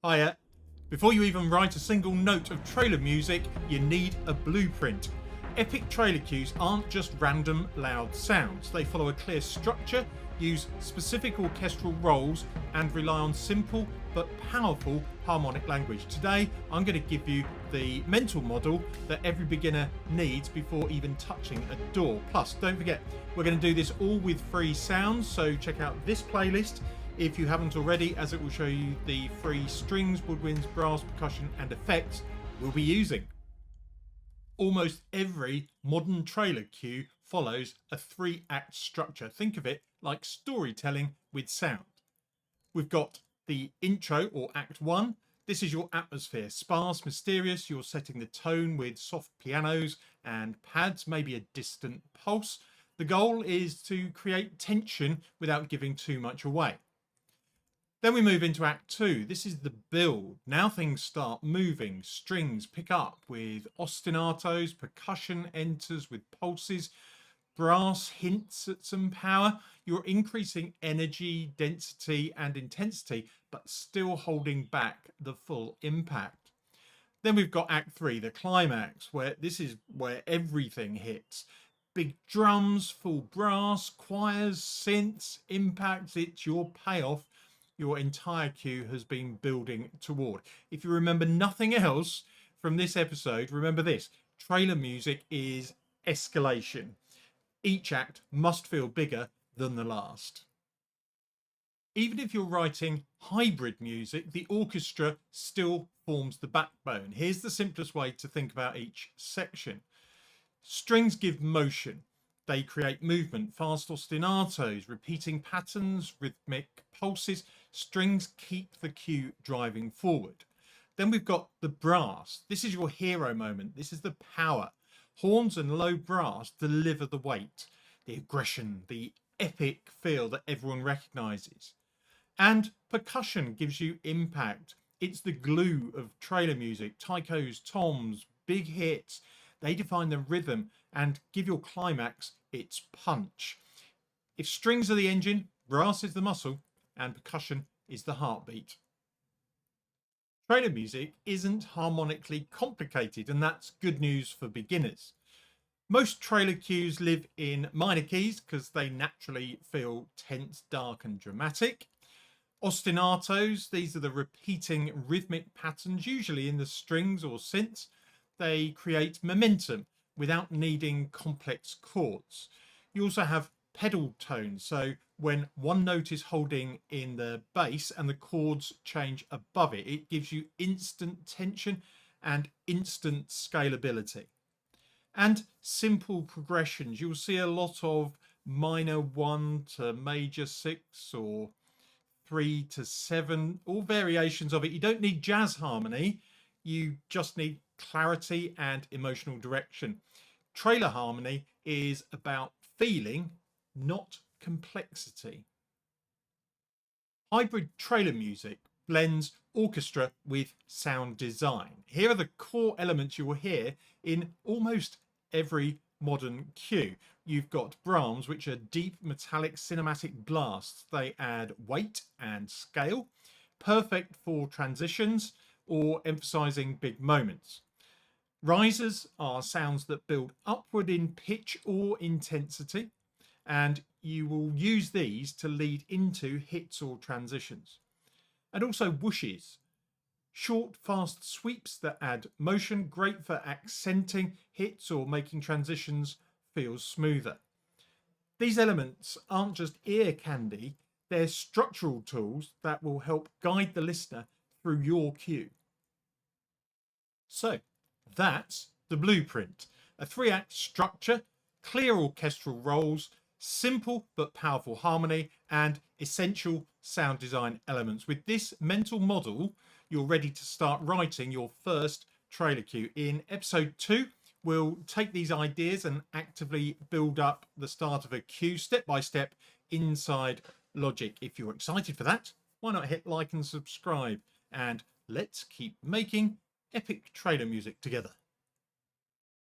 Hiya. Before you even write a single note of trailer music, you need a blueprint. Epic trailer cues aren't just random loud sounds. They follow a clear structure, use specific orchestral roles, and rely on simple but powerful harmonic language. Today, I'm going to give you the mental model that every beginner needs before even touching a door. Plus, don't forget, we're going to do this all with free sounds, so check out this playlist if you haven't already, as it will show you the free strings, woodwinds, brass, percussion and effects we'll be using. Almost every modern trailer cue follows a 3-act structure. Think of it like storytelling with sound. We've got the intro or act 1. This is your atmosphere, sparse, mysterious. You're setting the tone with soft pianos and pads, maybe a distant pulse. The goal is to create tension without giving too much away. Then we move into Act 2. This is the build. Now things start moving. Strings pick up with ostinatos, percussion enters with pulses, brass hints at some power. You're increasing energy, density and intensity, but still holding back the full impact. Then we've got Act 3, the climax, where this is where everything hits. Big drums, full brass, choirs, synths, impacts. It's your payoff your entire cue has been building toward. If you remember nothing else from this episode, remember this: trailer music is escalation. Each act must feel bigger than the last. Even if you're writing hybrid music, the orchestra still forms the backbone. Here's the simplest way to think about each section. Strings give motion. They create movement, fast ostinatos, repeating patterns, rhythmic pulses. Strings keep the cue driving forward. Then we've got the brass. This is your hero moment. This is the power. Horns and low brass deliver the weight, the aggression, the epic feel that everyone recognizes. And percussion gives you impact. It's the glue of trailer music. Taikos, toms, big hits. They define the rhythm and give your climax its punch. If strings are the engine, brass is the muscle, and percussion is the heartbeat. Trailer music isn't harmonically complicated, and that's good news for beginners. Most trailer cues live in minor keys because they naturally feel tense, dark, and dramatic. Ostinatos, these are the repeating rhythmic patterns, usually in the strings or synths. They create momentum without needing complex chords. You also have pedal tones, so when one note is holding in the bass and the chords change above it, it gives you instant tension and instant scalability. And simple progressions. You'll see a lot of minor 1 to major 6 or 3 to 7, all variations of it. You don't need jazz harmony, you just need clarity and emotional direction. Trailer harmony is about feeling, not complexity. Hybrid trailer music blends orchestra with sound design. Here are the core elements you will hear in almost every modern cue. You've got Brahms, which are deep metallic cinematic blasts. They add weight and scale, perfect for transitions or emphasizing big moments. Risers are sounds that build upward in pitch or intensity, and you will use these to lead into hits or transitions. And also whooshes, short, fast sweeps that add motion, great for accenting hits or making transitions feel smoother. These elements aren't just ear candy, they're structural tools that will help guide the listener through your cue. So, that's the blueprint. A 3-act structure, clear orchestral roles, simple but powerful harmony, and essential sound design elements. With this mental model, you're ready to start writing your first trailer cue. In episode 2, we'll take these ideas and actively build up the start of a cue step by step inside Logic. If you're excited for that, why not hit like and subscribe, and let's keep making epic trailer music together.